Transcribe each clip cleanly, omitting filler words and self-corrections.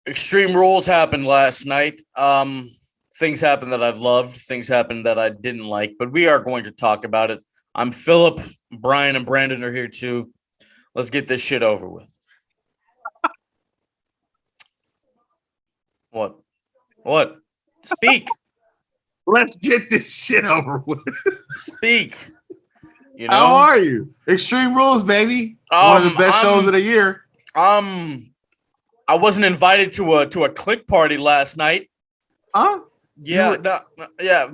Extreme Rules happened last night. Things happened that I loved, things happened that I didn't like, but we are going to talk about it. I'm Phillip, Brian, and Brandon are here too. Let's get this shit over with. What? What? Speak. Let's get this shit over with. Speak. You know? How are you? Extreme Rules, baby. One of the best shows of the year. I wasn't invited to a click party last night. Huh? Yeah,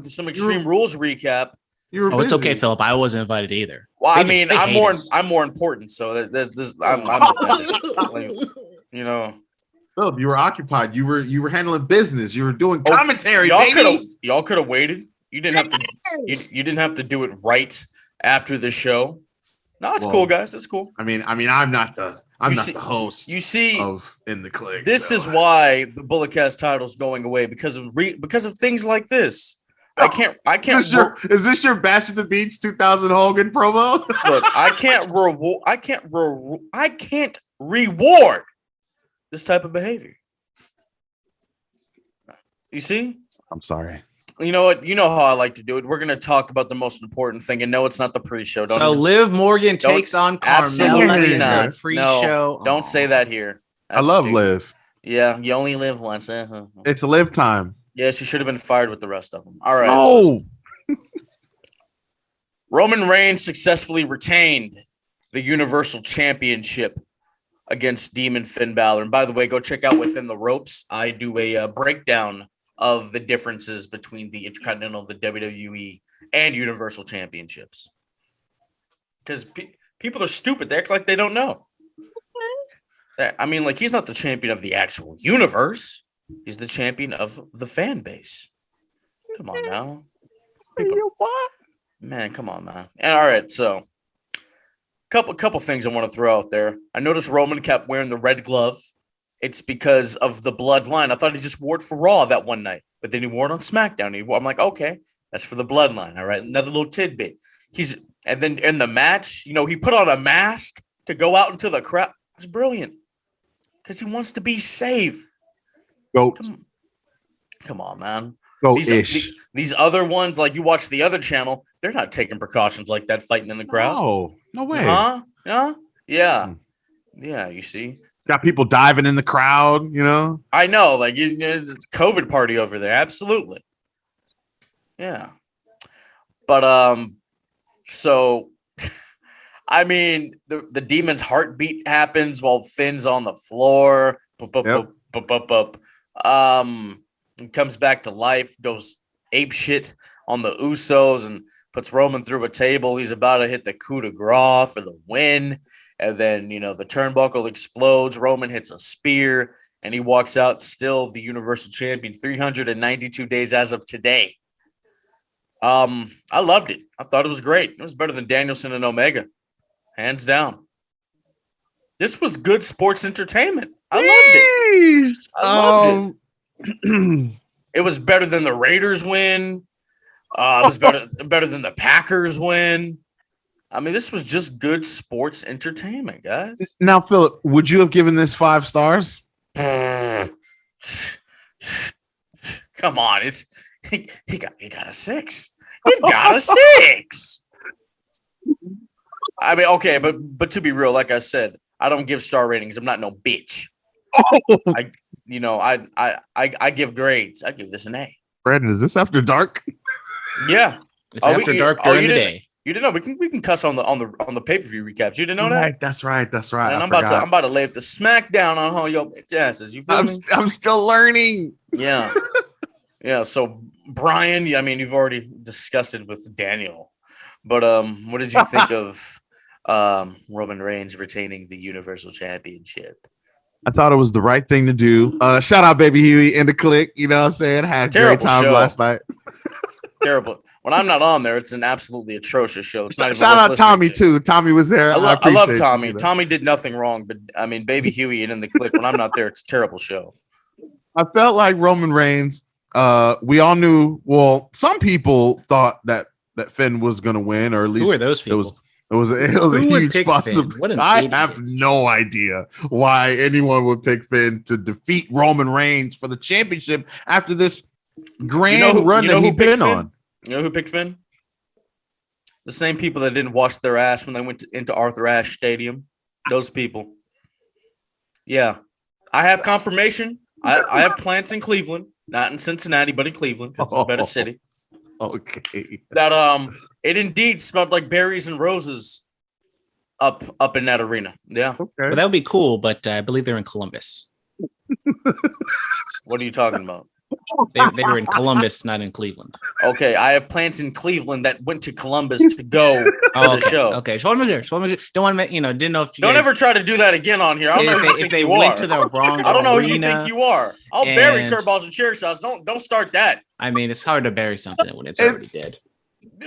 some Extreme Rules recap. Oh, it's okay, Phillip. I wasn't invited either. Well, I mean, I'm more important, so I'm offended. Like, you know, Phillip, you were occupied. You were handling business. You were doing commentary. Y'all could have waited. You didn't have to. You didn't have to do it right after the show. No, it's cool, guys. It's cool. I mean, I'm not the host. You see, of In the Click. This is why the Bulletcast title's going away because of things like this. I can't. Is this your Bash at the Beach 2000 Hogan promo? Look, I can't reward this type of behavior. You see? I'm sorry. You know what? You know how I like to do it. We're going to talk about the most important thing, and no, it's not the pre-show. Liv Morgan takes on Carmella. Absolutely not. Pre-show. No, don't say that here. That's I love stupid. Liv. Yeah, you only live once. It's Liv time. Yeah, she should have been fired with the rest of them. All right. Oh. Roman Reigns successfully retained the Universal Championship against Demon Finn Balor. And by the way, go check out Within the Ropes. I do a breakdown of the differences between the Intercontinental, the WWE, and Universal Championships. Because people are stupid. They act like they don't know. I mean, like, he's not the champion of the actual universe. He's the champion of the fan base. Come on now. Man, come on, man. And all right, so couple things I want to throw out there. I noticed Roman kept wearing the red glove. It's because of the bloodline. I thought he just wore it for Raw that one night, but then he wore it on SmackDown. I'm like, okay, that's for the bloodline. All right, another little tidbit. And then in the match, he put on a mask to go out into the crowd. It's brilliant because he wants to be safe. Goat. Come on, man. These other ones, like you watch the other channel, they're not taking precautions like that, fighting in the crowd. No way. Huh? Yeah. Yeah. Yeah. You see, got people diving in the crowd. I know, like it's a COVID party over there. Absolutely. Yeah. But so I mean, the demon's heartbeat happens while Finn's on the floor. Comes back to life, goes ape shit on the Usos and puts Roman through a table. He's about to hit the coup de grace for the win. And then, the turnbuckle explodes. Roman hits a spear and he walks out still the Universal Champion 392 days as of today. I loved it. I thought it was great. It was better than Danielson and Omega. Hands down. This was good sports entertainment. I loved it. It was better than the Raiders win. It was better than the Packers win. I mean, this was just good sports entertainment, guys. Now, Phillip, would you have given this 5 stars? Come on, he got a 6. He got a 6. I mean, okay, but to be real, like I said, I don't give star ratings. I'm not no bitch. I give grades. I give this an A. Brandon, is this after dark? Yeah, it's after dark during the day. You didn't know we can cuss on the pay-per-view recaps. You didn't know that? Right, that's right. And I'm about to lay the Smackdown on all your bitch asses. You feel me? I'm still learning. Yeah, yeah. So Brian, I mean, you've already discussed it with Daniel, but what did you think of Roman Reigns retaining the Universal Championship? I thought it was the right thing to do. Shout out Baby Huey in the click. You know what I'm saying? Had a great time last night. Terrible. When I'm not on there, it's an absolutely atrocious show. It's not Shout out Tommy too. Tommy was there. I love Tommy. Tommy did nothing wrong, but I mean, Baby Huey and in the click. When I'm not there, it's a terrible show. I felt like Roman Reigns. We all knew. Well, some people thought that Finn was going to win, or at least who are those people? It was a huge possibility. I have no idea why anyone would pick Finn to defeat Roman Reigns for the championship after this grand run that he's been on. You know who picked Finn? The same people that didn't wash their ass when they went into Arthur Ashe Stadium. Those people. Yeah. I have confirmation. I have plants in Cleveland, not in Cincinnati, but in Cleveland. It's a better city. Okay. That it indeed smelled like berries and roses up in that arena. Yeah. Okay. Well, that would be cool, but I believe they're in Columbus. What are you talking about? They were in Columbus, not in Cleveland. Okay, I have plants in Cleveland that went to Columbus to go to the show. Okay, so don't want to, didn't know if you don't ever try to do that again on here. I don't know who you think you are. To the wrong I don't know who you think you are. I'll bury curveballs and chair shots. Don't start that. I mean, it's hard to bury something when it's already dead.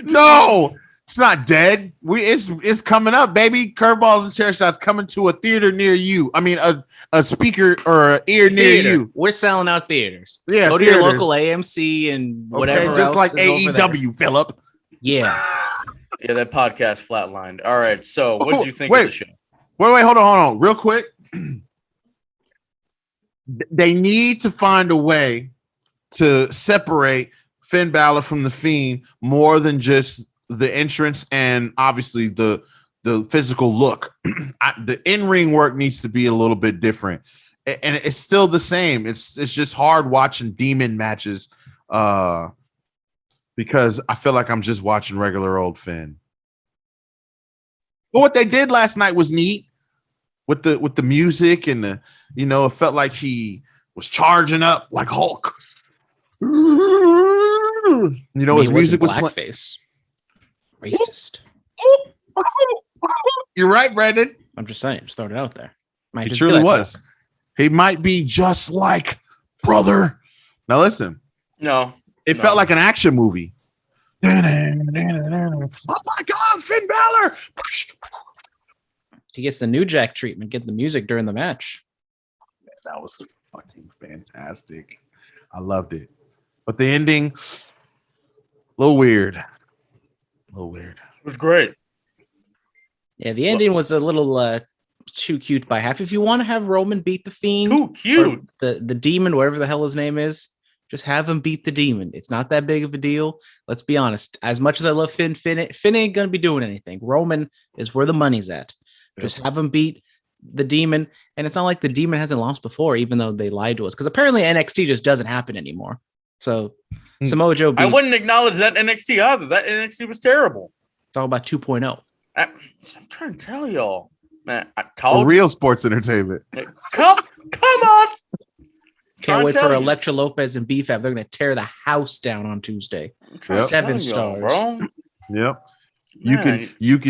No, it's not dead. It's coming up, baby. Curveballs and chair shots coming to a theater near you. I mean, a speaker or an ear near you. We're selling out theaters. Yeah, go to your local AMC and whatever. Just like AEW, Phillip. Yeah. Yeah, that podcast flatlined. All right. So, what did you think of the show? Wait, hold on, real quick. They need to find a way to separate Finn Balor from the Fiend more than just the entrance and obviously the physical look. The in-ring work needs to be a little bit different, and it's still the same. It's just hard watching demon matches because I feel like I'm just watching regular old Finn. But what they did last night was neat with the music and it felt like he was charging up like Hulk. His music was blackface. Racist. You're right, Brandon. I'm just saying, just throwing it out there. He truly was. He might be just like brother. Now listen. It felt like an action movie. Oh my God, Finn Balor! He gets the New Jack treatment. Get the music during the match. That was fucking fantastic. I loved it, but the ending, a little weird. It was great. Yeah, the ending was a little too cute by half. If you want to have Roman beat the Fiend, too cute, the demon, whatever the hell his name is, just have him beat the demon. It's not that big of a deal. Let's be honest. As much as I love Finn ain't gonna be doing anything. Roman is where the money's at. Just have him beat the demon, and it's not like the demon hasn't lost before, even though they lied to us. Because apparently NXT just doesn't happen anymore. So Samoa Joe. I wouldn't acknowledge that NXT either. That NXT was terrible. It's all about 2.0. I'm trying to tell y'all, man. I told real sports entertainment. Come on. Can't wait for Elektra Lopez and BFAB. They're going to tear the house down on Tuesday. 7 stars, bro. Yep. You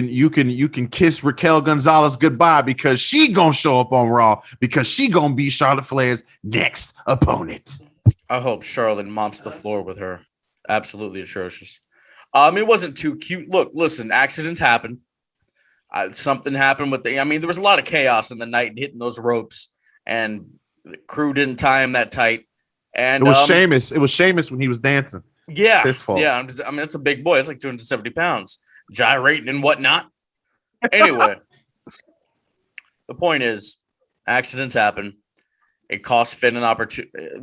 can kiss Raquel Gonzalez goodbye because she gonna show up on Raw because she gonna be Charlotte Flair's next opponent. I hope Charlotte mops the floor with her. Absolutely atrocious. It wasn't too cute. Look, listen, accidents happen. Something happened with there was a lot of chaos in the night and hitting those ropes, and the crew didn't tie him that tight. And it was Sheamus. It was Sheamus when he was dancing. Yeah, his fault. Yeah. It's a big boy. It's like 270 pounds, gyrating and whatnot. Anyway, the point is, accidents happen. It cost Finn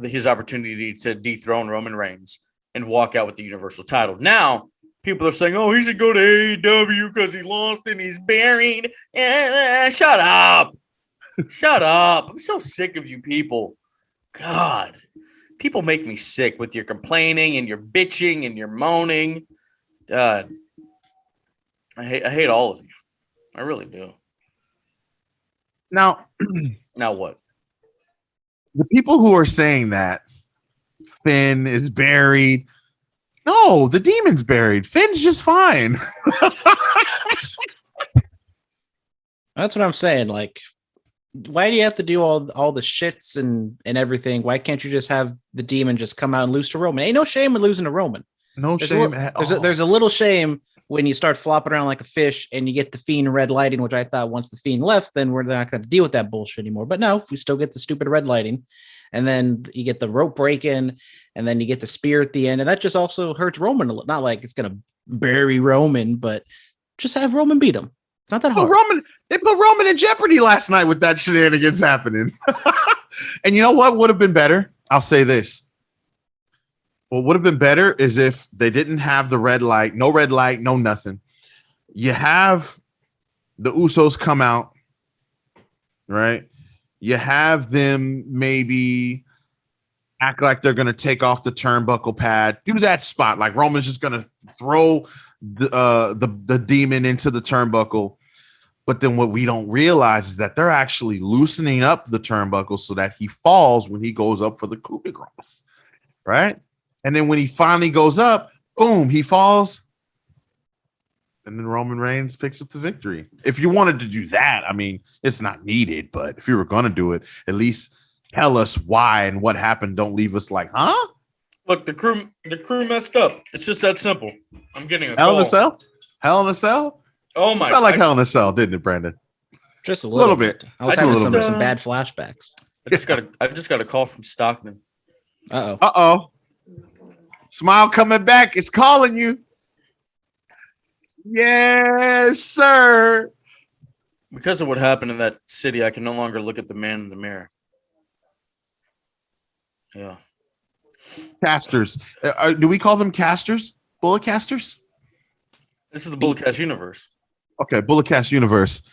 his opportunity to dethrone Roman Reigns and walk out with the Universal title. Now, people are saying, "Oh, he should go to AEW because he lost and he's buried." Shut up. Shut up. I'm so sick of you people. God. People make me sick with your complaining and your bitching and your moaning. God. I hate all of you. I really do. Now what? The people who are saying that Finn is buried. No, the demon's buried. Finn's just fine. That's what I'm saying. Like, why do you have to do all the shits and everything? Why can't you just have the demon just come out and lose to Roman? Ain't no shame in losing to Roman. There's a little shame when you start flopping around like a fish and you get the Fiend red lighting, which I thought once the Fiend left, then we're not going to deal with that bullshit anymore. But no, we still get the stupid red lighting. And then you get the rope breaking, and then you get the spear at the end. And that just also hurts Roman a little. Not like it's going to bury Roman, but just have Roman beat him. Not that hard. They put Roman in jeopardy last night with that shenanigans happening. And you know what would have been better? I'll say this. What would have been better is if they didn't have the red light, no nothing. You have the Usos come out, right? You have them maybe act like they're going to take off the turnbuckle pad. Do that spot like Roman's just going to throw the demon into the turnbuckle. But then what we don't realize is that they're actually loosening up the turnbuckle so that he falls when he goes up for the coup de grace, right? And then when he finally goes up, boom, he falls. And then Roman Reigns picks up the victory. If you wanted to do that, I mean, it's not needed. But if you were going to do it, at least tell us why and what happened. Don't leave us like, huh? Look, the crew messed up. It's just that simple. I'm getting a Hell call. in a Cell? Hell in a Cell? Oh, my. Felt like Hell in a Cell, didn't it, Brandon? Just a little bit. I was having some bad flashbacks. I just got a call from Stockman. Uh-oh. Smile coming back. It's calling you. Yes, sir. Because of what happened in that city, I can no longer look at the man in the mirror. Yeah. Casters. Do we call them casters? Bullet casters? This is the Bulletcast universe. Okay, Bulletcast universe.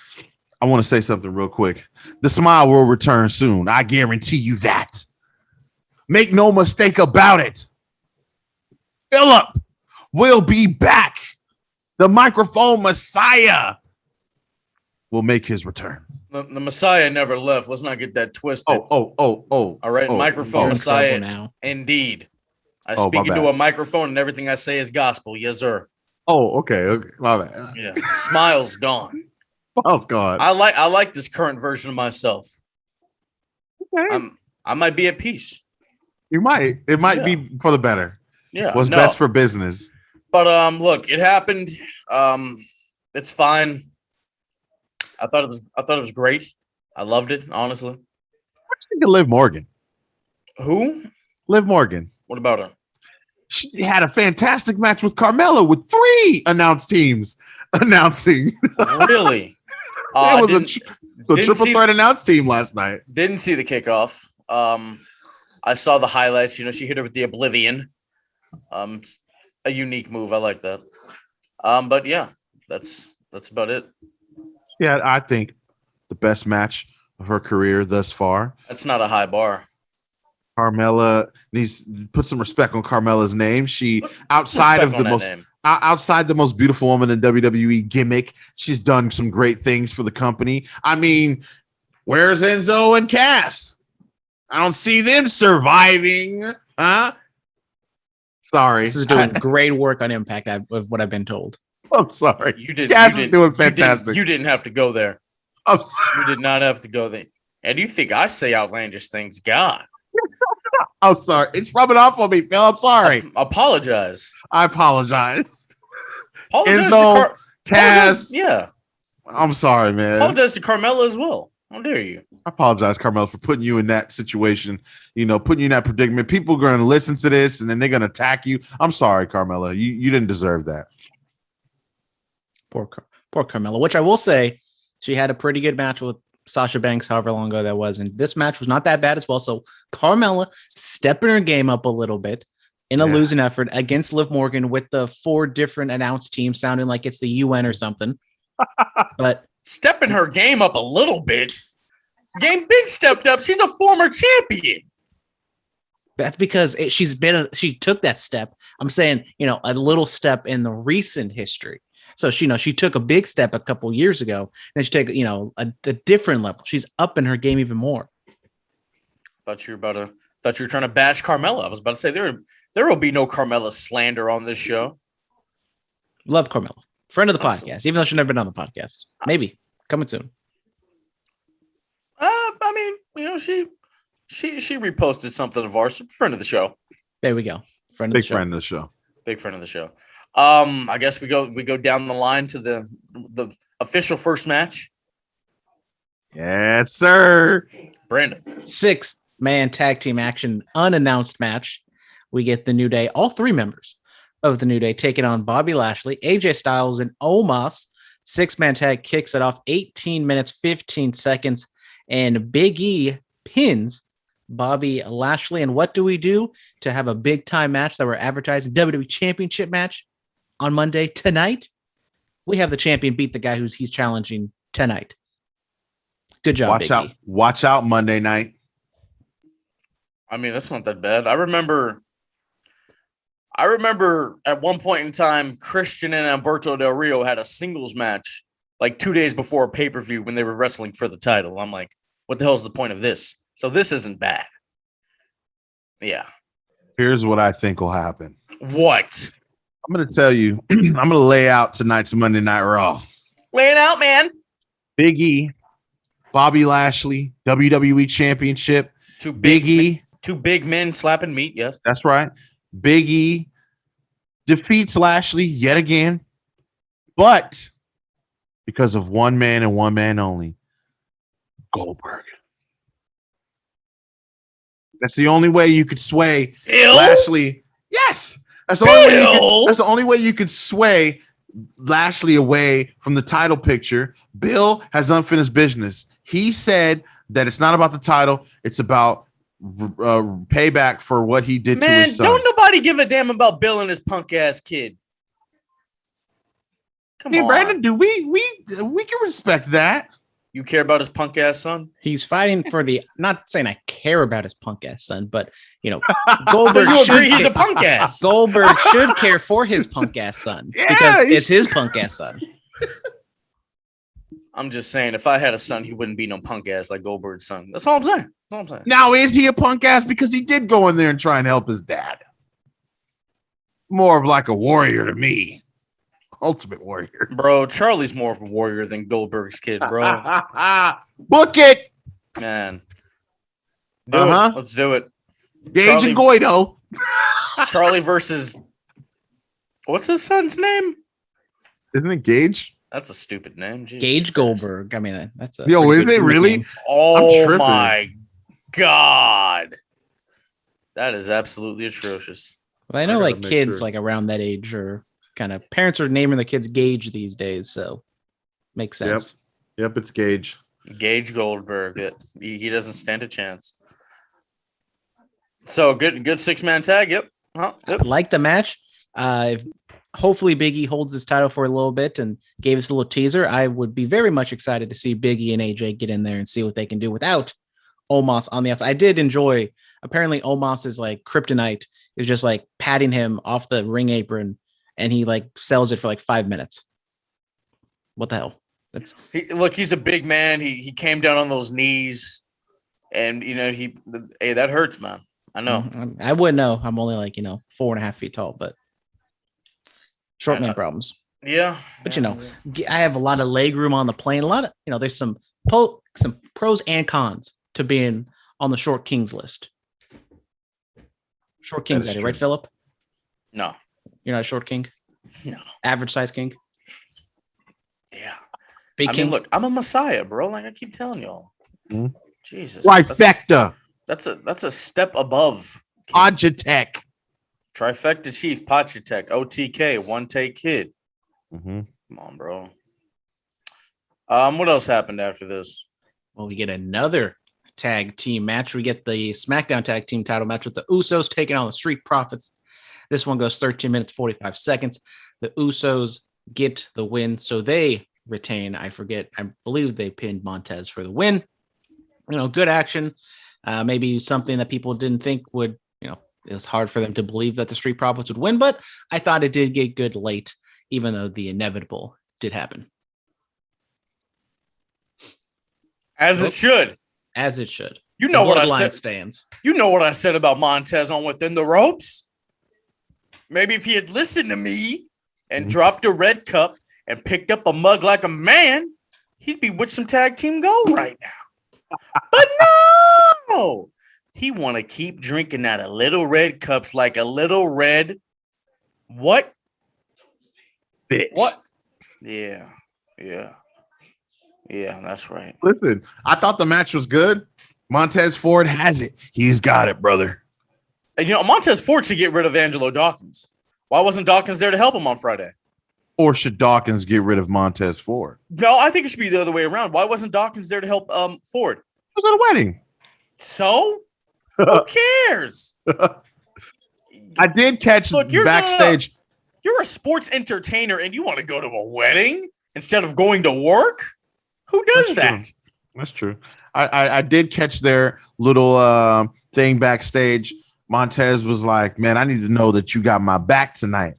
I want to say something real quick. The smile will return soon. I guarantee you that. Make no mistake about it. Phillip will be back. The microphone Messiah will make his return. The Messiah never left. Let's not get that twisted. Oh. All right, microphone Messiah. Now. Indeed. I speak into a microphone and everything I say is gospel. Yes, sir. Oh, okay. My bad. Yeah. Smile's gone. Smile's gone. I like this current version of myself. Okay. I might be at peace. You might. It might be for the better. Yeah. What's best for business. But look, it happened. It's fine. I thought it was great. I loved it, honestly. What do you think of Liv Morgan? Who? Liv Morgan. What about her? She had a fantastic match with Carmella with 3 announced teams announcing. Really? It was a triple threat announced team last night. Didn't see the kickoff. I saw the highlights. You know, she hit her with the Oblivion. A unique move. I like that. But yeah, that's about it. Yeah, I think the best match of her career thus far. That's not a high bar. Carmella needs to put some respect on Carmella's name. She outside the most beautiful woman in WWE gimmick. She's done some great things for the company. I mean, where's Enzo and Cass? I don't see them surviving. Huh? Sorry. This is doing great work on Impact, of what I've been told. I'm sorry. Cass is doing fantastic. You didn't have to go there. I'm sorry. You did not have to go there. And you think I say outlandish things? God. I'm sorry. It's rubbing off on me, Phil. I'm sorry. Apologize. I apologize. Apologize Enzo, to Cass. Yeah. I'm sorry, man. Apologize to Carmella as well. How dare you? I apologize, Carmella, for putting you in that situation, putting you in that predicament. People are going to listen to this and then they're going to attack you. I'm sorry, Carmella. You didn't deserve that. Poor Carmella, which I will say, she had a pretty good match with Sasha Banks, however long ago that was. And this match was not that bad as well. So Carmella stepping her game up a little bit in a losing effort against Liv Morgan with the 4 different announced teams sounding like it's the UN or something. But stepping her game up a little bit. Game big stepped up. She's a former champion. That's because she took that step. I'm saying, a little step in the recent history. So she took a big step a couple years ago. Then she take, a different level. She's up in her game even more. Thought you were trying to bash Carmella. I was about to say there will be no Carmella slander on this show. Love Carmella. Friend of the podcast, even though she's never been on the podcast. Maybe coming soon. I mean, she reposted something of ours. Friend of the show. There we go. Friend of the show. Big friend of the show. I guess we go down the line to the official first match. Yes, sir. Brandon. 6-man tag team action, unannounced match. We get the New Day, all 3 members of the New Day taking on Bobby Lashley, AJ Styles, and Omos 6-man tag kicks it off 18 minutes, 15 seconds, and Big E pins Bobby Lashley. And what do we do to have a big time match that we're advertising? WWE Championship match on Monday tonight. We have the champion beat the guy he's challenging tonight. Good job, Big E. Watch out Monday night. I mean, that's not that bad. I remember at one point in time, Christian and Alberto Del Rio had a singles match like 2 days before a pay-per-view when they were wrestling for the title. I'm like, what the hell is the point of this? So this isn't bad. Yeah. Here's what I think will happen. What? I'm going to tell you. I'm going to lay out tonight's Monday Night Raw. Lay it out, man. Big E, Bobby Lashley, WWE Championship. Two big men slapping meat, yes. That's right. Big E defeats Lashley yet again, but because of one man and one man only, Goldberg. That's the only way you could sway Lashley. Yes, that's the only way you could sway Lashley away from the title picture. Bill has unfinished business. He said that it's not about the title; it's about payback for what he did to his son. Don't nobody give a damn about Bill and his punk ass kid. Come on, Brandon. Do we can respect that? You care about his punk ass son? He's fighting for the. Not saying I care about his punk ass son, but Goldberg. So you agree he's a punk ass? Goldberg should care for his punk ass son because it's his punk ass son. I'm just saying, if I had a son, he wouldn't be no punk ass like Goldberg's son. That's all I'm saying. Now, is he a punk ass because he did go in there and try and help his dad? More of like a warrior to me. Ultimate warrior. Bro, Charlie's more of a warrior than Goldberg's kid, bro. Book it. Man. Do it. Let's do it. Gage and Goido. Charlie versus... What's his son's name? Isn't it Gage? That's a stupid name. Jesus Gage Christ. Goldberg. I mean, that's a... Yo, is it really? Name. Oh, my God. That is absolutely atrocious. Well, I know like kids like around that age are kind of parents are naming their kids Gage these days, so makes sense. Yep, it's Gage. Gage Goldberg. He doesn't stand a chance. So good 6-man tag. Yep. Yep. I like the match. Hopefully Big E holds his title for a little bit and gave us a little teaser. I would be very much excited to see Big E and AJ get in there and see what they can do without Omos on the outside. I did enjoy. Apparently, Omos's like kryptonite is just like patting him off the ring apron, and he like sells it for like 5 minutes. What the hell? He's a big man. He came down on those knees, and that hurts, man. I know. I wouldn't know. I'm only like 4.5 feet tall, but short man problems. Yeah, but I have a lot of leg room on the plane. A lot of there's some pros and cons to being on the short kings list. Short kings, Eddie, right, Phillip? No. You're not a short king? No. Average size king? Yeah. Big king? Mean, look, I'm a messiah, bro. Like I keep telling y'all. Mm-hmm. Jesus. Trifecta. That's a step above. Agitek. Trifecta Chief, Pachitek, OTK, One Take Kid. Mm-hmm. Come on, bro. What else happened after this? Well, we get another tag team match. We get the Smackdown tag team title match with the Usos taking on the Street Profits. This one goes 13 minutes, 45 seconds. The Usos get the win, so they retain. I believe they pinned Montez for the win. Good action. Maybe something that people didn't think would, it was hard for them to believe that the Street Profits would win, but I thought it did get good late, even though the inevitable did happen. As it should. As it should. You know what I said. Stands. You know what I said about Montez on Within the Ropes. Maybe if he had listened to me and dropped a red cup and picked up a mug like a man, he'd be with some tag team gold right now. But no, he want to keep drinking out of little red cups like a little red. What? Bitch. What? Yeah. That's right. Listen, I thought the match was good. Montez Ford has it. He's got it, brother. And Montez Ford should get rid of Angelo Dawkins. Why wasn't Dawkins there to help him on Friday? Or should Dawkins get rid of Montez Ford? No, I think it should be the other way around. Why wasn't Dawkins there to help Ford? He was at a wedding. So? Who cares? I did catch backstage. You're a sports entertainer and you want to go to a wedding instead of going to work? Who does that? True. That's true. I did catch their little thing backstage. Montez was like, man, I need to know that you got my back tonight.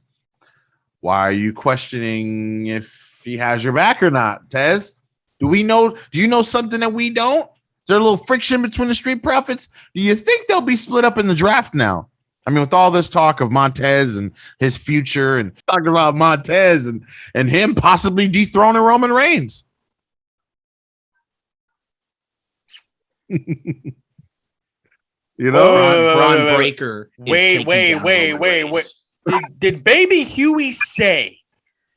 Why are you questioning if he has your back or not, Tez? Do you know something that we don't? Is there a little friction between the Street Profits? Do you think they'll be split up in the draft now? I mean, with all this talk of Montez and his future and talking about Montez and him possibly dethroning Roman Reigns. You know, Braun Breaker. Wait. Did Baby Huey say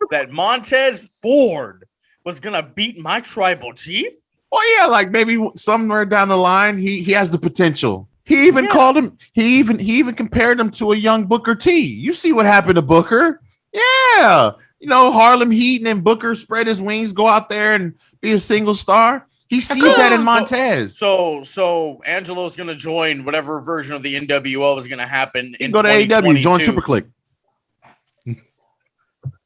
that Montez Ford was gonna beat my tribal chief? Oh yeah, like maybe somewhere down the line, he has the potential. He even called him. He even compared him to a young Booker T. You see what happened to Booker? Yeah, you know, Harlem Heat and Booker spread his wings, go out there and be a single star. He sees that in Montez. So Angelo's going to join whatever version of the NWO is going to happen in go to AEW, join SuperClick.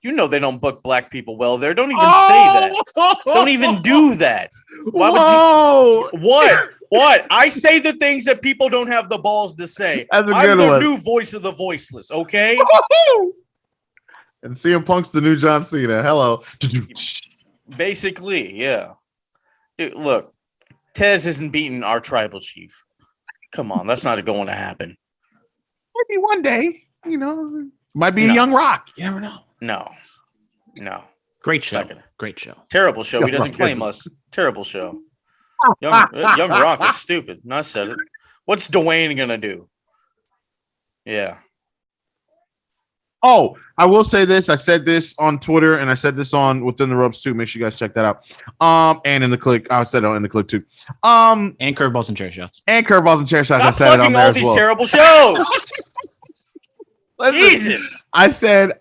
You know they don't book black people well there. Don't even say that. Don't even do that. Why would you? What? I say the things that people don't have the balls to say. I'm the new voice of the voiceless, okay? And CM Punk's the new John Cena. Hello. Basically, yeah. Dude, look, Tez isn't beating our tribal chief. Come on, that's not going to happen. Maybe one day, you know, might be a young Rock. You never know. No. Great show. Great show. Terrible show. He doesn't claim us. Terrible show. Young Rock is stupid. I said it. What's Dwayne gonna do? Yeah. Oh, I will say this. I said this on Twitter and I said this on Within the Ropes too. Make sure you guys check that out. And in the click, I said it in the click too. And Curveballs and Chair Shots. Stop I said plugging it on there all these terrible shows. Jesus. I said,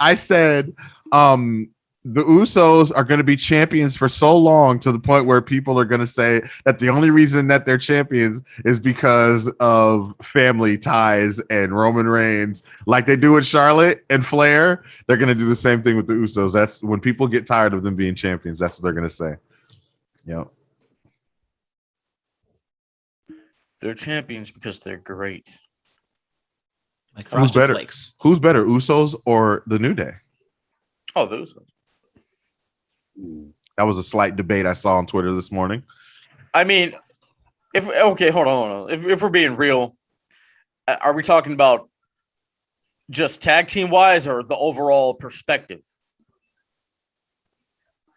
the Usos are going to be champions for so long to the point where people are going to say that the only reason that they're champions is because of family ties and Roman Reigns, like they do with Charlotte and Flair. They're going to do the same thing with the Usos. That's when people get tired of them being champions. That's what they're going to say. Yep. They're champions because they're great. Like who's better? Flakes. Who's better, Usos or the New Day? Oh, the Usos. That was a slight debate I saw on Twitter this morning. I mean, hold on. If we're being real, are we talking about just tag team wise or the overall perspective?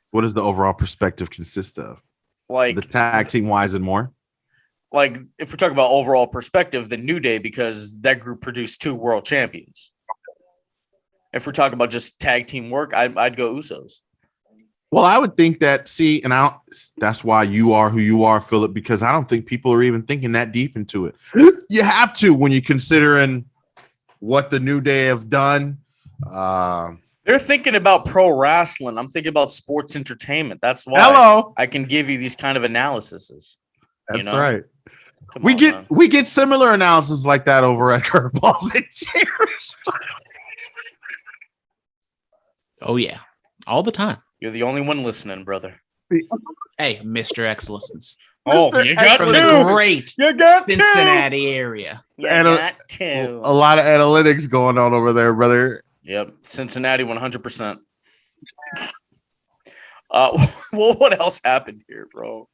What does the overall perspective consist of? Like the tag team wise and more? Like if we're talking about overall perspective, the New Day, because that group produced 2 world champions. If we're talking about just tag team work, I'd go Usos. Well, I would think that, that's why you are who you are, Phillip, because I don't think people are even thinking that deep into it. You have to when you're considering what the New Day have done. They're thinking about pro wrestling. I'm thinking about sports entertainment. That's why I can give you these kind of analyses. That's right. We get similar analysis like that over at Curveballs and Chairs. Oh, yeah. All the time. You're the only one listening, brother. Hey, Mr. X listens. Oh, you got from two. The great Cincinnati two. area. You got 2. A lot of analytics going on over there, brother. Yep, Cincinnati 100%. Well, what else happened here, bro?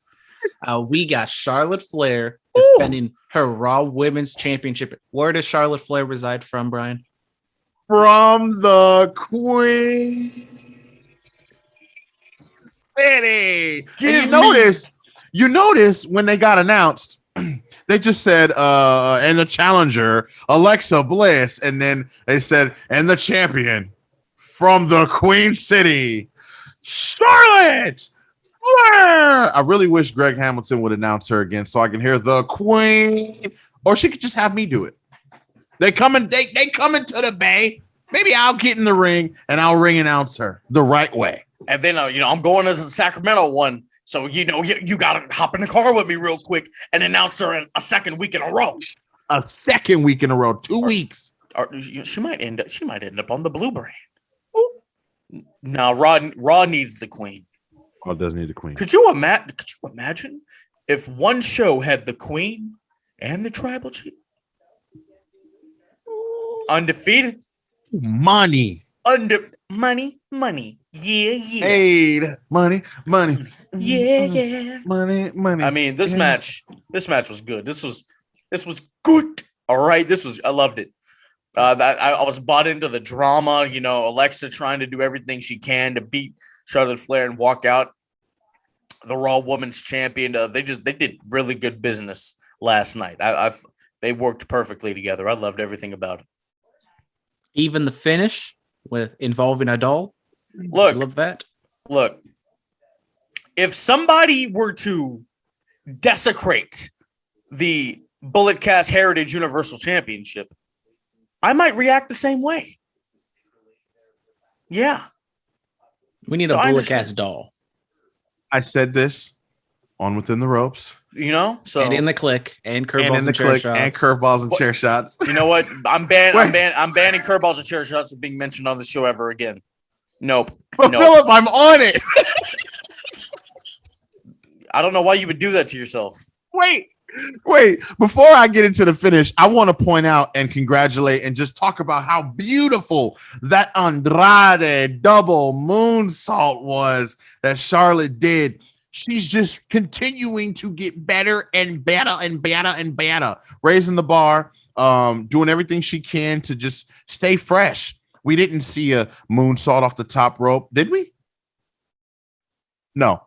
We got Charlotte Flair defending her Raw Women's Championship. Where does Charlotte Flair reside from, Brian? From the Queen City. You notice when they got announced, they just said, and the challenger, Alexa Bliss. And then they said, and the champion from the Queen City, Charlotte Flair. I really wish Greg Hamilton would announce her again so I can hear the Queen, or she could just have me do it. They coming to the Bay. Maybe I'll get in the ring and I'll ring announce her the right way. And then, I'm going to the Sacramento one. So, you got to hop in the car with me real quick and announce her in a second week in a row. A second week in a row, 2 weeks. Or she might end up on the blue brand. Now, Raw needs the queen. Oh, does need the queen. Could you imagine if one show had the queen and the tribal chief? Undefeated? Money. Money. Yeah. Hey, money. Yeah. Money. I mean, this match was good. This was good. All right. I loved it. I was bought into the drama, Alexa trying to do everything she can to beat Charlotte Flair and walk out the Raw Women's Champion. They did really good business last night. They worked perfectly together. I loved everything about it. Even the finish involving a doll. Look, I love that. Look, if somebody were to desecrate the Bullet Cast Heritage Universal Championship, I might react the same way. Yeah. We need a Bullet Cast doll. I said this on Within the Ropes. And in the click and curveballs and chair shots. And curveballs and chair shots. You know what? I'm banning curveballs and chair shots from being mentioned on the show ever again. Nope. Phillip, I'm on it. I don't know why you would do that to yourself. Wait. Before I get into the finish, I want to point out and congratulate and just talk about how beautiful that Andrade double moonsault was that Charlotte did. She's just continuing to get better and better and better and better, raising the bar, doing everything she can to just stay fresh. We didn't see a moonsault off the top rope, did we? No,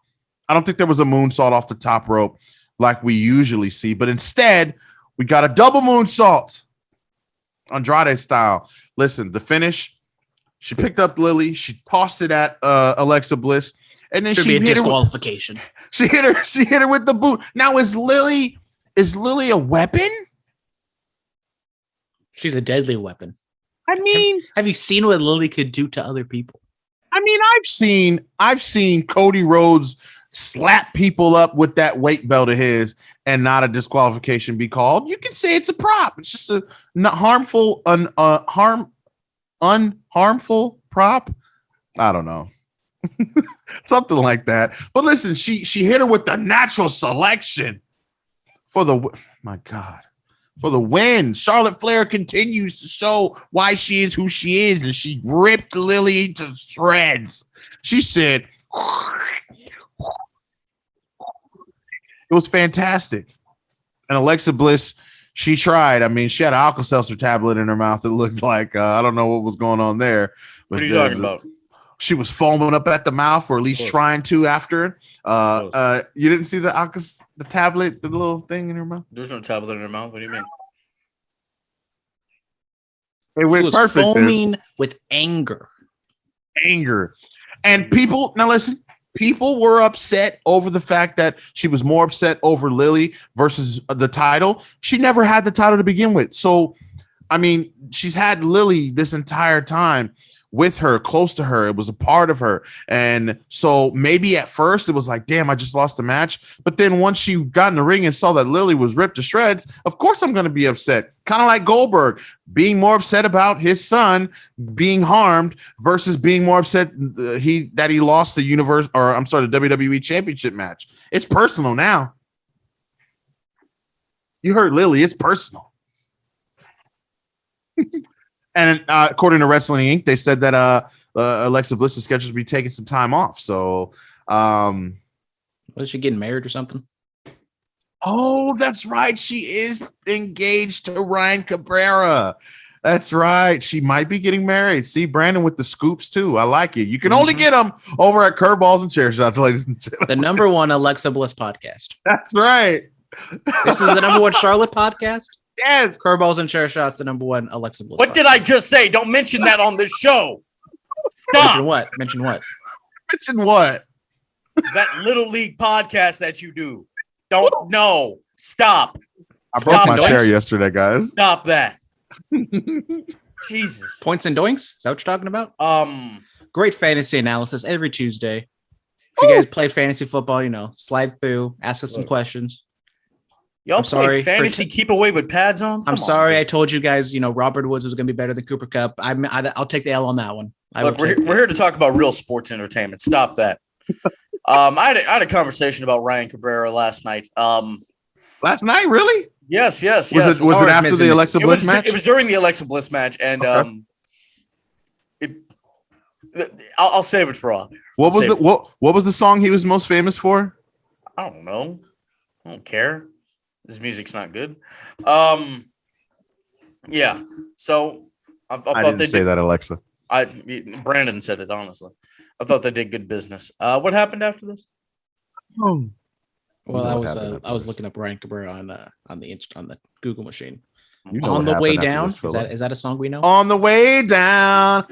I don't think there was a moonsault off the top rope like we usually see, but instead we got a double moonsault, Andrade style. Listen, the finish, she picked up Lily, she tossed it at Alexa Bliss, and then she hit disqualification. She hit her with the boot. Now is Lily a weapon? She's a deadly weapon. I mean, have you seen what Lily could do to other people? I mean, I've seen Cody Rhodes slap people up with that weight belt of his and not a disqualification be called. You can say it's a prop. It's just a not harmful, unharmful prop. I don't know. Something like that. But listen, she hit her with the natural selection for the win. Charlotte Flair continues to show why she is who she is, and she ripped Lily to shreds. She said it was fantastic. And Alexa Bliss, she tried. I mean, she had an Alka-Seltzer tablet in her mouth. It looked like I don't know what was going on there. What are you talking about? She was foaming up at the mouth, or at least trying to after. You didn't see the tablet, the little thing in her mouth? There's no tablet in her mouth. What do you mean? It went perfect. Foaming with anger. And people, now listen, people were upset over the fact that she was more upset over Lily versus the title. She never had the title to begin with. So, I mean, she's had Lily this entire time with her, close to her. It was a part of her. And so maybe at first it was like, damn, I just lost the match. But then once she got in the ring and saw that Lily was ripped to shreds, of course I'm going to be upset. Kind of like Goldberg being more upset about his son being harmed versus being more upset that he lost the WWE Championship match. It's personal now. You heard Lily. It's personal. And according to Wrestling Inc., they said that Alexa Bliss is scheduled to be taking some time off. So, was she getting married or something? Oh, that's right. She is engaged to Ryan Cabrera. That's right. She might be getting married. See, Brandon with the scoops too. I like it. You can only get them over at Curveballs and Chair Shots, ladies and gentlemen. The #1 Alexa Bliss podcast. That's right. This is the #1 Charlotte podcast. Yes. Curveballs and Chair Shots, the #1 Alexa Bliss. What did I just say? Don't mention that on this show. Stop. Mention what? That Little League podcast that you do. Don't know. Stop. I broke my chair yesterday, guys. Stop that. Jesus. Points and doinks? Is that what you're talking about? Great fantasy analysis every Tuesday. If you guys play fantasy football, slide through, ask us some questions. Y'all play fantasy keep away with pads on? I'm sorry I told you guys, Robert Woods was going to be better than Cooper Kupp. I'll take the L on that one. Look, we're here to talk about real sports entertainment. Stop that. I had a conversation about Ryan Cabrera last night. Last night, really? Yes. Was it after the Alexa Bliss match? It was during the Alexa Bliss match, and I'll save it for all. What was the song he was most famous for? I don't know. I don't care. His music's not good. Yeah. So I thought they say that, Alexa. Brandon said it, honestly. I thought they did good business. What happened after this? Well, I was looking up Ryan Cabrera on the Google machine. On the way down. Is that a song we know? On the way down.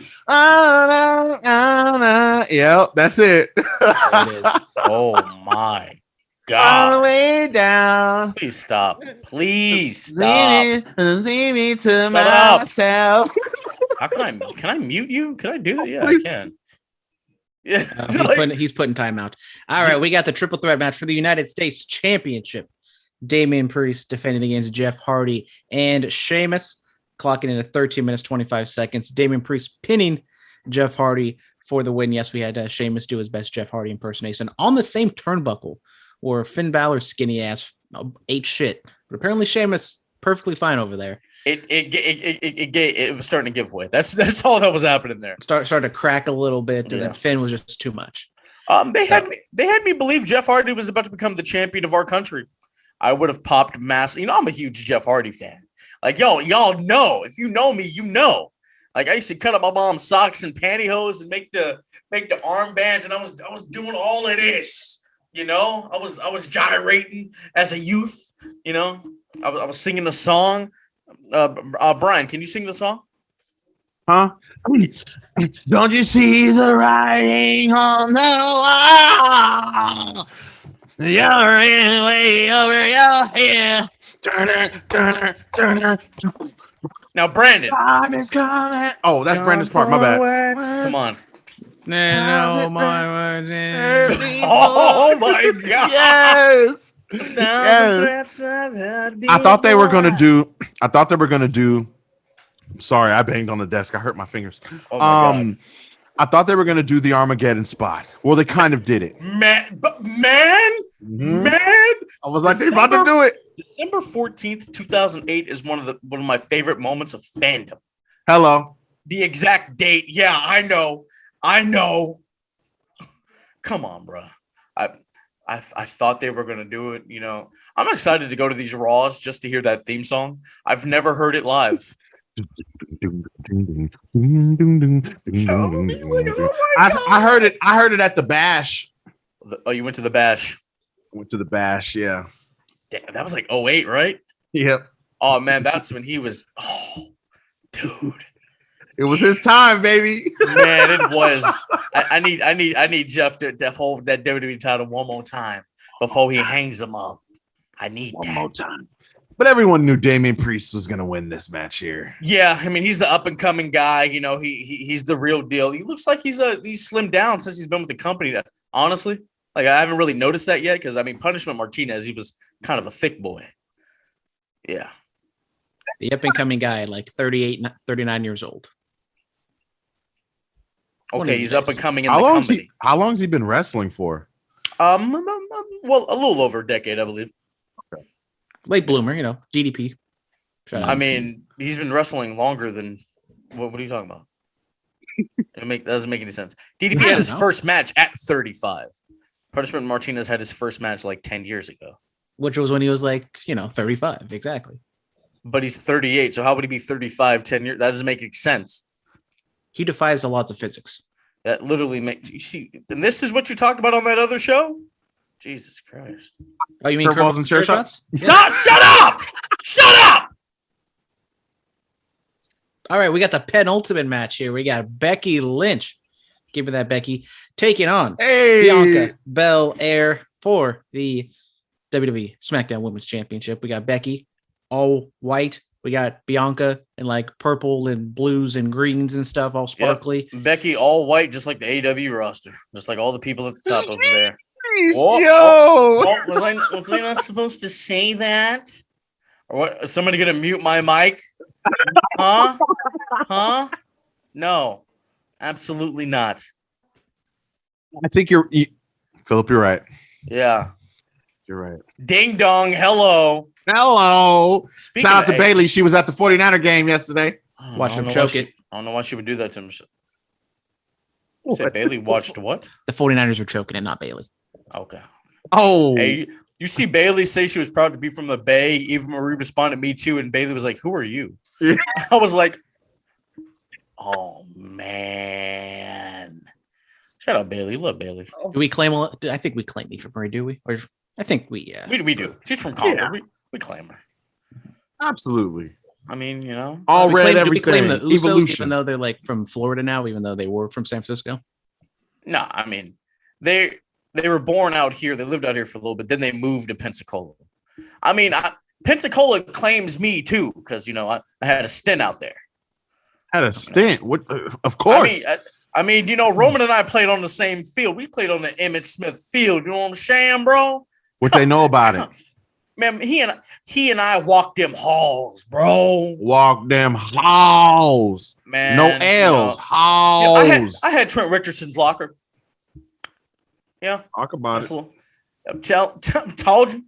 Yep, that's it. There it is. Oh my God. On the way down. Please stop. Please stop. Leave me to myself. How can I mute you? Can I do that? Yeah, I can. Yeah. He's putting time out. All right, we got the triple threat match for the United States Championship. Damian Priest defending against Jeff Hardy and Sheamus, clocking in at 13 minutes, 25 seconds. Damian Priest pinning Jeff Hardy for the win. Yes, we had Sheamus do his best Jeff Hardy impersonation on the same turnbuckle where Finn Balor's skinny ass ate shit. But apparently Sheamus perfectly fine over there. It was starting to give way. That's all that was happening there. Started to crack a little bit, and then Finn was just too much. They had me believe Jeff Hardy was about to become the champion of our country. I would have popped mass. I'm a huge Jeff Hardy fan. Like, y'all know. If you know me, you know. Like, I used to cut up my mom's socks and pantyhose and make the armbands, and I was doing all of this. I was gyrating as a youth. I was singing the song. Brian, can you sing the song? Huh? Don't you see the writing on the wall? You're way over your head. Turner. Now, Brandon. Oh, that's Brandon's part. My bad. Come on. No, my words. Oh my God! Yes. I thought they were gonna do. Sorry, I banged on the desk. I hurt my fingers. Oh my God. I thought they were gonna do the Armageddon spot. Well, they kind of did it. Man. I was like, they're about to do it. December 14th, 2008 is one of my favorite moments of fandom. Hello. The exact date. Yeah, I know. Come on, bro. I thought they were gonna do it. I'm excited to go to these Raws just to hear that theme song. I've never heard it live. I heard it. I heard it at the Bash. Oh, you went to the Bash? Went to the Bash. Yeah. Damn, that was like 2008, right? Yep. Oh man, that's when he was. Oh, dude. It was his time, baby. Man, it was. I need Jeff to hold that WWE title one more time before he hangs him up. I need one more time. But everyone knew Damian Priest was going to win this match here. Yeah, I mean, he's the up and coming guy. He's the real deal. He looks like he's slimmed down since he's been with the company. Honestly, like I haven't really noticed that yet because Punishment Martinez, he was kind of a thick boy. Yeah, the up and coming guy, like 38, 39 years old. Okay, he's up and coming in the company. How long has he been wrestling for? Well, a little over a decade, I believe. Okay. Late bloomer, DDP. He's been wrestling longer than. What are you talking about? That doesn't make any sense. DDP had his first match at 35. Punishment Martinez had his first match like 10 years ago. Which was when he was 35. Exactly. But he's 38. So how would he be 35 10 years? That doesn't make any sense. He defies the laws of physics. That literally makes you see. And this is what you talked about on that other show? Jesus Christ. Oh, you mean curveballs and chair shots? Stop! Shut up! Shut up! All right, we got the penultimate match here. We got Becky Lynch. Give me that, Becky. Taking on Bianca Belair for the WWE SmackDown Women's Championship. We got Becky, all white, We got Bianca in like purple and blues and greens and stuff, all sparkly. Yep. Becky all white, just like the AEW roster, just like all the people at the top over there. Was I not supposed to say that? Or what? Is somebody gonna mute my mic? Huh? No, absolutely not. I think Phillip, you're right. Yeah. You're right. Ding dong, hello. Shout out to Bailey. She was at the 49er game yesterday. Watched him choke it. I don't know why she would do that to him. You said Bailey watched what? The 49ers were choking it, not Bailey. Okay. Oh. Hey, you see Bailey say she was proud to be from the Bay. Eva Marie responded, me too. And Bailey was like, who are you? Yeah. I was like, oh, man. Shout out Bailey. Love Bailey. Do we claim? I think we claim Eva Marie, do we? Or I think we we do. She's from Congo. Yeah. We claim her. Absolutely. I mean, you know, all red everything. Do we claim the Usos, evolution, even though they're like from Florida now, even though they were from San Francisco? No, I mean they were born out here. They lived out here for a little bit. Then they moved to Pensacola. I mean, Pensacola claims me too because I had a stint out there. Had a stint? What? Of course. I mean, Roman and I played on the same field. We played on the Emmett Smith field. You know what I'm saying, bro? What they know about it? Man, he and I walked them halls, bro. Walk them halls. Man. No L's. Halls. I had Trent Richardson's locker. Yeah. Talk about it. Told you.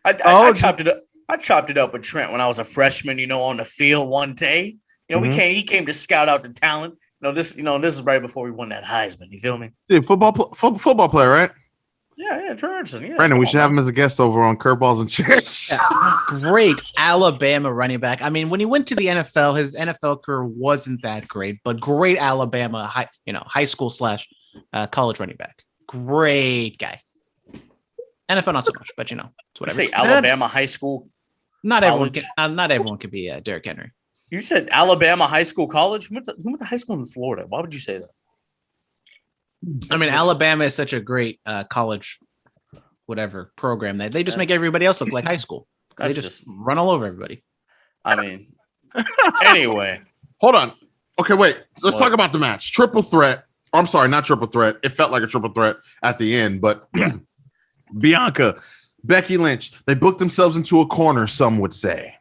I chopped it up. I chopped it up with Trent when I was a freshman, on the field one day. He came to scout out the talent. This is right before we won that Heisman. You feel me? Yeah, football player, right? Yeah, Trent Richardson. Yeah, Brandon, we should have him as a guest over on Curveballs and Chairs. Yeah, great Alabama running back. I mean, when he went to the NFL, his NFL career wasn't that great, but great Alabama high school / college running back. Great guy. NFL not so much, but it's whatever. You say Alabama high school. Not everyone can be Derrick Henry. You said Alabama high school college. Who went to high school in Florida? Why would you say that? I mean, Alabama is such a great college, whatever program that they just make everybody else look like high school. They just run all over everybody. I mean, anyway. Hold on. Okay, wait. Let's talk about the match. Triple threat. I'm sorry, not triple threat. It felt like a triple threat at the end, but Bianca, Becky Lynch, they booked themselves into a corner, some would say.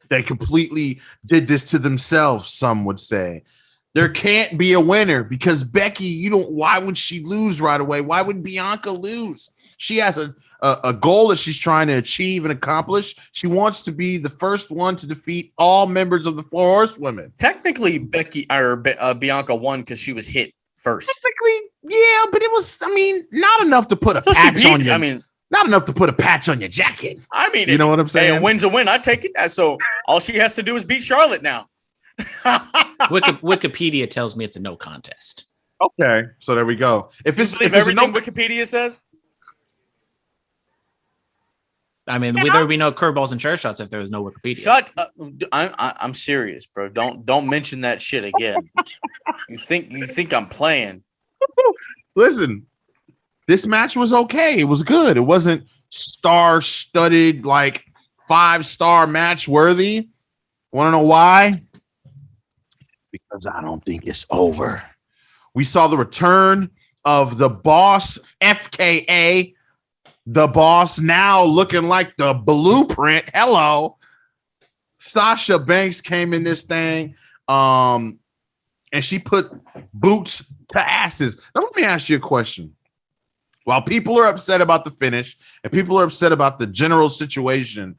They completely did this to themselves, some would say. There can't be a winner because Becky, why would she lose right away? Why would Bianca lose? She has a goal that she's trying to achieve and accomplish. She wants to be the first one to defeat all members of the Four Horsewomen. Technically, Bianca won because she was hit first. Technically, yeah, but it was, not enough to put a patch on you. Not enough to put a patch on your jacket. I mean, you know what I'm saying? A win's a win. I take it. So all she has to do is beat Charlotte now. Wikipedia tells me it's a no contest. Okay, so there we go. If everything Wikipedia says, I mean, there would be no curveballs and chair shots if there was no Wikipedia. Shut up! I'm serious, bro. Don't mention that shit again. You think I'm playing? Listen, this match was okay. It was good. It wasn't star-studded, like 5-star match worthy. Want to know why? Because I don't think it's over. We saw the return of the boss, FKA, the boss, now looking like the blueprint. Hello. Sasha Banks came in this thing, and she put boots to asses. Now, let me ask you a question. While people are upset about the finish and people are upset about the general situation,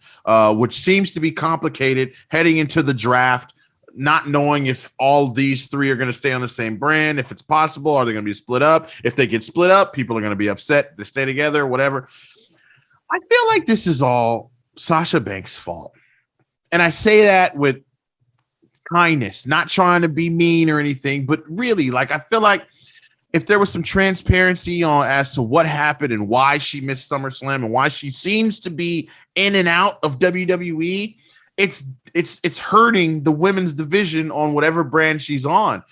which seems to be complicated heading into the draft, not knowing if all these three are going to stay on the same brand, if it's possible, are they going to be split up? If they get split up, people are going to be upset. They stay together, whatever. I feel like this is all Sasha Banks' fault. And I say that with kindness, not trying to be mean or anything, but really, I feel like if there was some transparency on as to what happened and why she missed SummerSlam and why she seems to be in and out of WWE, it's hurting the women's division on whatever brand she's on.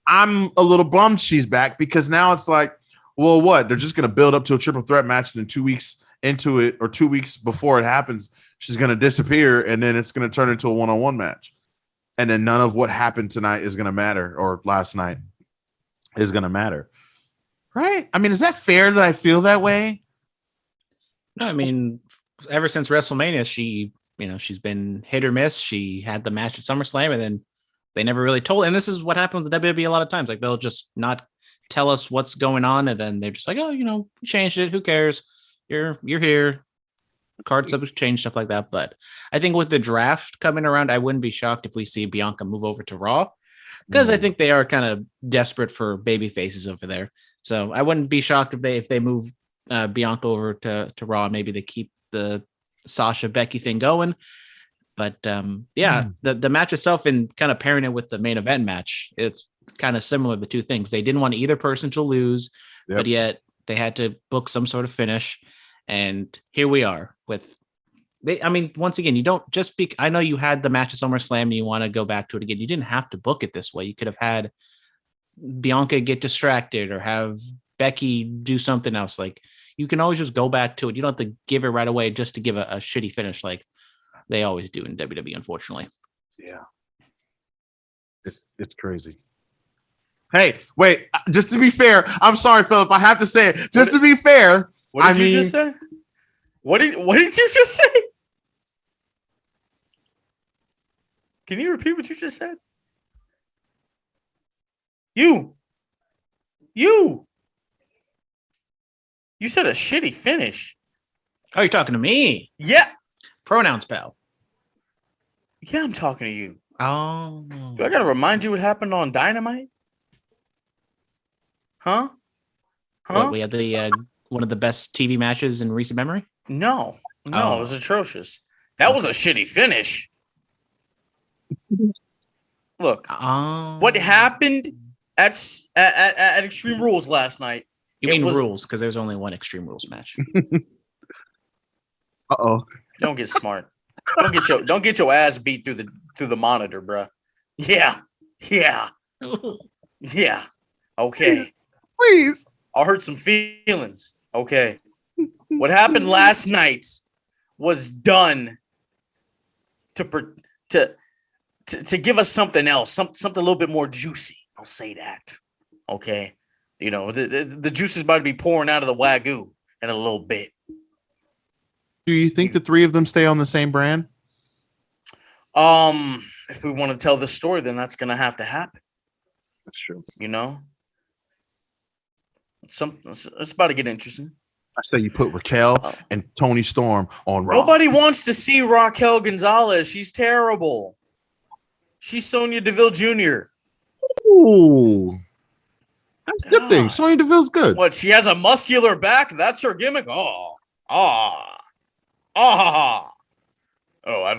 I'm a little bummed she's back because now it's like, well, what? They're just going to build up to a triple threat match and then 2 weeks into it or 2 weeks before it happens, she's going to disappear, and then it's going to turn into a one-on-one match. And then none of what happened tonight is going to matter, or last night is going to matter. Right? I mean, is that fair that I feel that way? No, I mean, ever since WrestleMania, she's been hit or miss. She had the match at SummerSlam, and then they never really told. And this is what happens with WWE a lot of times. Like, they'll just not tell us what's going on, and then they're just like, oh, we changed it. Who cares? You're here. Cards have changed, stuff like that. But I think with the draft coming around, I wouldn't be shocked if we see Bianca move over to Raw, because I think they are kind of desperate for baby faces over there. So I wouldn't be shocked if they move Bianca over to Raw. Maybe they keep the Sasha Becky thing going. But the match itself, and kind of pairing it with the main event match, it's kind of similar, the two things. They didn't want either person to lose, but yet they had to book some sort of finish. And here we are with once again, you don't just speak. I know you had the match at SummerSlam and you want to go back to it again. You didn't have to book it this way. You could have had Bianca get distracted or have Becky do something else. Like, you can always just go back to it. You don't have to give it right away just to give a shitty finish like they always do in WWE, unfortunately. Yeah. It's crazy. Hey, wait, just to be fair, I'm sorry, Phillip, I have to say it. Just to be fair. What did you just say? What did you just say? Can you repeat what you just said? You said a shitty finish. Oh, you're talking to me? Yeah. Pronouns, pal. Yeah, I'm talking to you. Oh. Do I gotta remind you what happened on Dynamite? Huh? What, we had the one of the best TV matches in recent memory? No, it was atrocious. That was a shitty finish. Look, what happened at Extreme Rules last night? You mean Rules, because there's only one Extreme Rules match. Uh-oh. Don't get smart. Don't get your ass beat through the monitor, bro. Yeah. Okay. Please. I'll hurt some feelings. Okay. What happened last night was done to give us something else, something a little bit more juicy. I'll say that. Okay. The juice is about to be pouring out of the Wagyu in a little bit. Do you think the three of them stay on the same brand? If we want to tell this story, then that's going to have to happen. That's true. It's about to get interesting. I say you put Raquel and Toni Storm on Raw. Nobody wants to see Raquel Gonzalez. She's terrible. She's Sonya Deville Jr. Ooh. That's a good thing. Sonya Deville's good. What? She has a muscular back? That's her gimmick? Oh, I've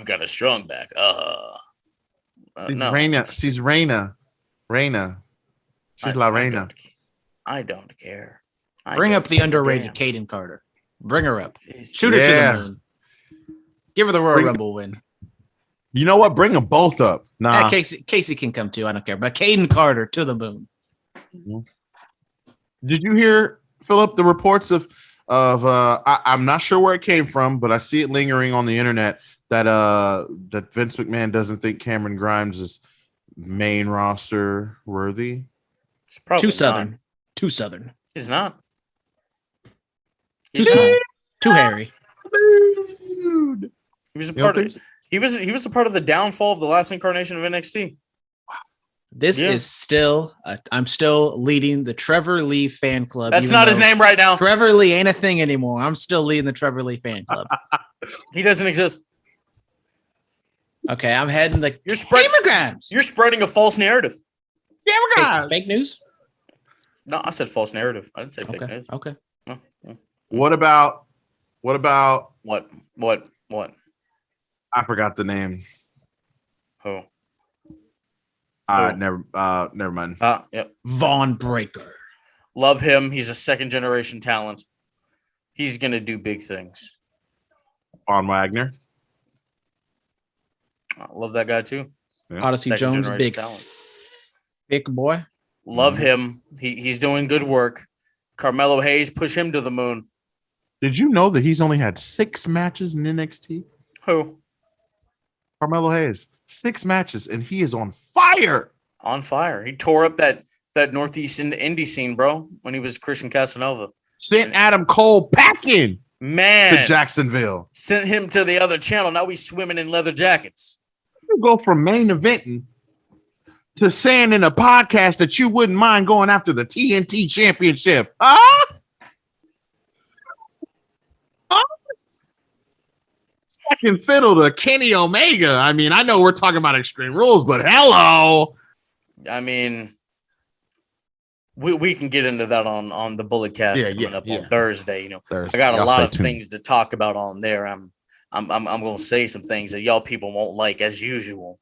got a strong back. No. Reina. She's Reina. She's La Reina. I don't care. Bring up the underrated Kaden Carter. Bring her up. Shoot her to the moon. Give her the Royal Rumble win. You know what? Bring them both up. Nah. Casey can come too. I don't care. But Kaden Carter to the moon. Did you hear, Phillip, the reports of I'm not sure where it came from, but I see it lingering on the internet that Vince McMahon doesn't think Cameron Grimes is main roster worthy. It's probably Too southern. He's not. Too small. Too hairy. Dude. He was a part of he was a part of the downfall of the last incarnation of NXT. This is still I'm still leading the Trevor Lee fan club. That's not his name right now. Trevor Lee ain't a thing anymore. I'm still leading the Trevor Lee fan club. He doesn't exist. Okay, I'm heading the You're spreading a false narrative. Fake news? No, I said false narrative. I didn't say fake news. Okay. No. What about what? I forgot the name. Who? Never mind. Yep. Vaughn Breaker. Love him. He's a second generation talent. He's gonna do big things. Von Wagner. I love that guy too. Yeah. Odyssey Jones, big boy. Love him. He's doing good work. Carmelo Hayes, push him to the moon. Did you know that he's only had 6 matches in NXT? Who? Carmelo Hayes. 6 matches, and he is on fire. On fire. He tore up that Northeast indie scene, bro, when he was Christian Casanova. Sent Adam Cole packing Man. to Jacksonville. Sent him to the other channel. Now he's swimming in leather jackets. You go from main eventing to saying in a podcast that you wouldn't mind going after the TNT championship. Second fiddle to Kenny Omega. I mean, I know we're talking about Extreme Rules, but hello. I mean, we can get into that on the Bullet Cast coming up on Thursday. You know, Thursday. I got a lot of things to talk about on there. I'm going to say some things that y'all people won't like as usual.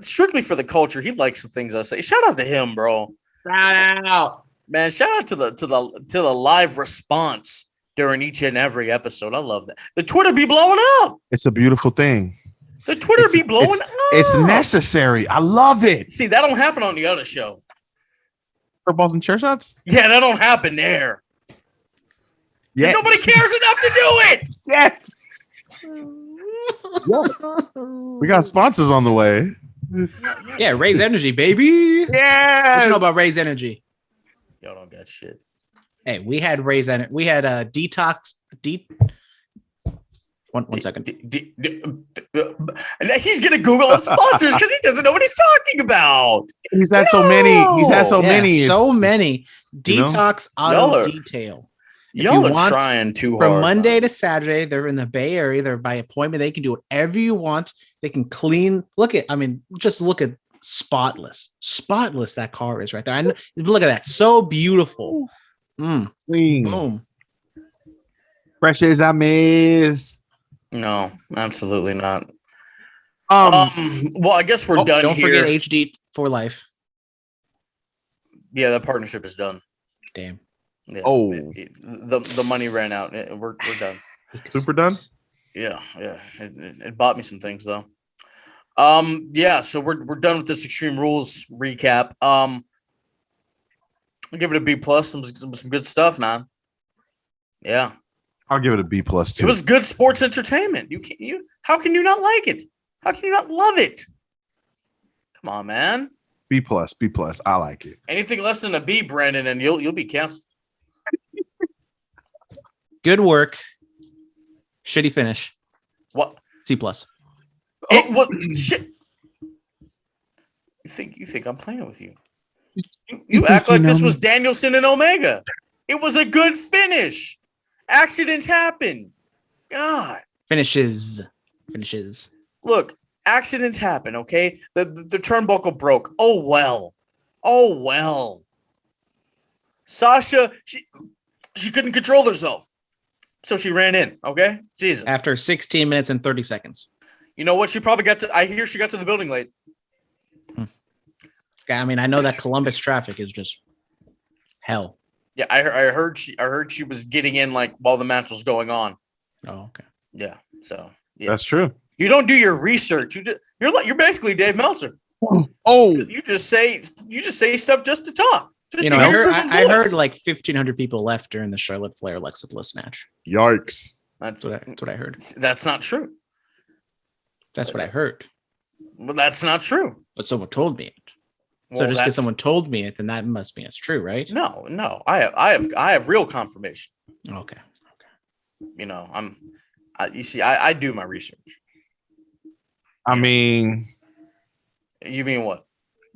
Strictly for the culture, he likes the things I say. Shout out to him, bro. Shout out, man. Shout out to the live response during each and every episode. I love that. The Twitter be blowing up. It's a beautiful thing. The Twitter be blowing up. It's necessary. I love it. See, that don't happen on the other show. Footballs and chair shots? Yeah, that don't happen there. Yeah. Nobody cares enough to do it. Yes. We got sponsors on the way. Yeah, Raise Energy, baby. Yeah. What you know about Raise Energy? Y'all don't got shit. Hey, we had Raise Energy. We had a detox. One second. He's gonna Google up sponsors because he doesn't know what he's talking about. He's had so many. He's had so many. So many. Detox Auto Detail. Y'all are trying too hard. From Monday to Saturday, they're in the Bay Area. They're by appointment. They can do whatever you want. They can clean. Just look at spotless. Spotless that car is right there. Look at that. So beautiful. Clean. Boom. Fresh as I miss. No, absolutely not. Well, I guess we're done. Don't forget HD for life. Yeah, that partnership is done. Damn. Yeah, the money ran out. We're done. Super done. Yeah. It bought me some things though. So we're done with this Extreme Rules recap. I'll give it a B plus. Some good stuff, man. Yeah. I'll give it a B plus too. It was good sports entertainment. How can you not like it? How can you not love it? Come on, man. B plus. I like it. Anything less than a B, Brandon, and you'll be canceled. Good work. Shitty finish. What? C plus. It was shit. You think I'm playing with you? You act like this was Danielson and Omega. It was a good finish. Accidents happen. God. Finishes. Look, accidents happen, okay? The turnbuckle broke. Oh well. Sasha, she couldn't control herself. So she ran in, okay? Jesus. After 16 minutes and 30 seconds. You know what? She probably I hear she got to the building late. I mean, I know that Columbus traffic is just hell. Yeah, I heard she was getting in like while the match was going on. Oh, okay. Yeah. So yeah. That's true. You don't do your research. You're basically Dave Meltzer. Oh. You just say stuff just to talk. I heard like 1,500 people left during the Charlotte Flair Alexa Bliss match. Yikes. That's what I heard. That's not true. That's what I heard. Well, that's not true. But someone told me it. So just because someone told me it, then that must mean it's true, right? No. I have real confirmation. Okay. You know, I do my research. I mean, you mean what?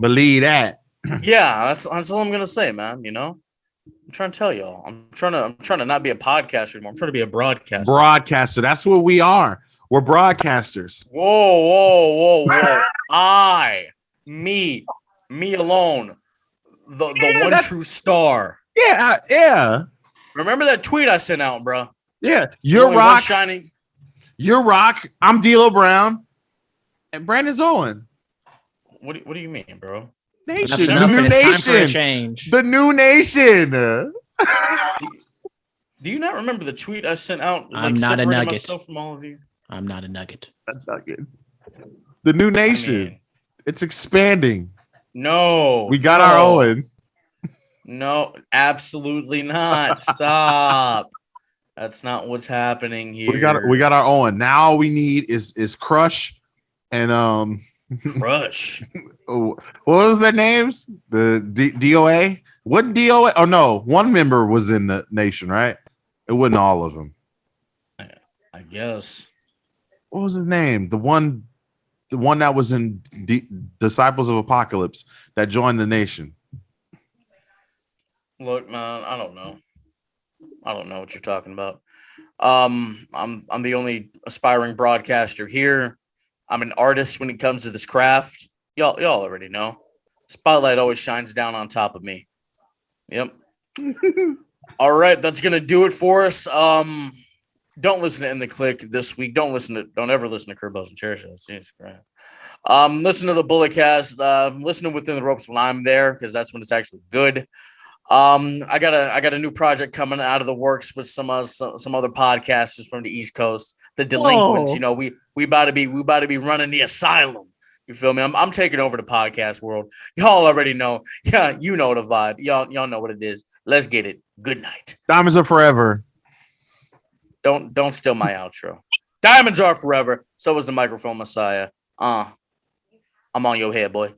Believe that. Yeah, that's all I'm gonna say, man. You know, I'm trying to tell y'all. I'm trying to not be a podcaster anymore. I'm trying to be a broadcaster. Broadcaster. That's what we are. We're broadcasters. Whoa. Me alone. The one true star. Yeah. Remember that tweet I sent out, bro? Yeah. You're Rock. Shining. You're Rock. I'm D'Lo Brown. And Brandon's Owen. What do you mean, bro? Nation. The new nation. Time for a change. The new nation. Do you not remember the tweet I sent out? I'm not a nugget. Myself from all of you. I'm not a nugget. The new nation. It's expanding. No. We got our Owen. No, absolutely not. Stop. That's not what's happening here. We got our own. Now all we need is Crush and Crush. what was their names? The DOA? Wasn't DOA? Oh no, one member was in the nation, right? It wasn't all of them. I guess. What was his name? The one that was in Disciples of Apocalypse that joined the nation. Look, man, I don't know what you're talking about. I'm the only aspiring broadcaster here. I'm an artist when it comes to this craft. Y'all already know. Spotlight always shines down on top of me. Yep. All right, that's gonna do it for us. Don't listen to In the Click this week. Don't ever listen to Kerbos and Chair Shows. Jesus Christ. Listen to the Bulletcast. Listen to Within the Ropes when I'm there, because that's when it's actually good. I got a new project coming out of the works with some other podcasters from the East Coast, the Delinquents. Whoa. You know, we about to be running the asylum. You feel me? I'm taking over the podcast world. Y'all already know. Yeah, you know the vibe. Y'all know what it is. Let's get it. Good night. Diamonds are forever. Don't steal my outro. Diamonds are forever. So is the microphone Messiah. I'm on your head, boy.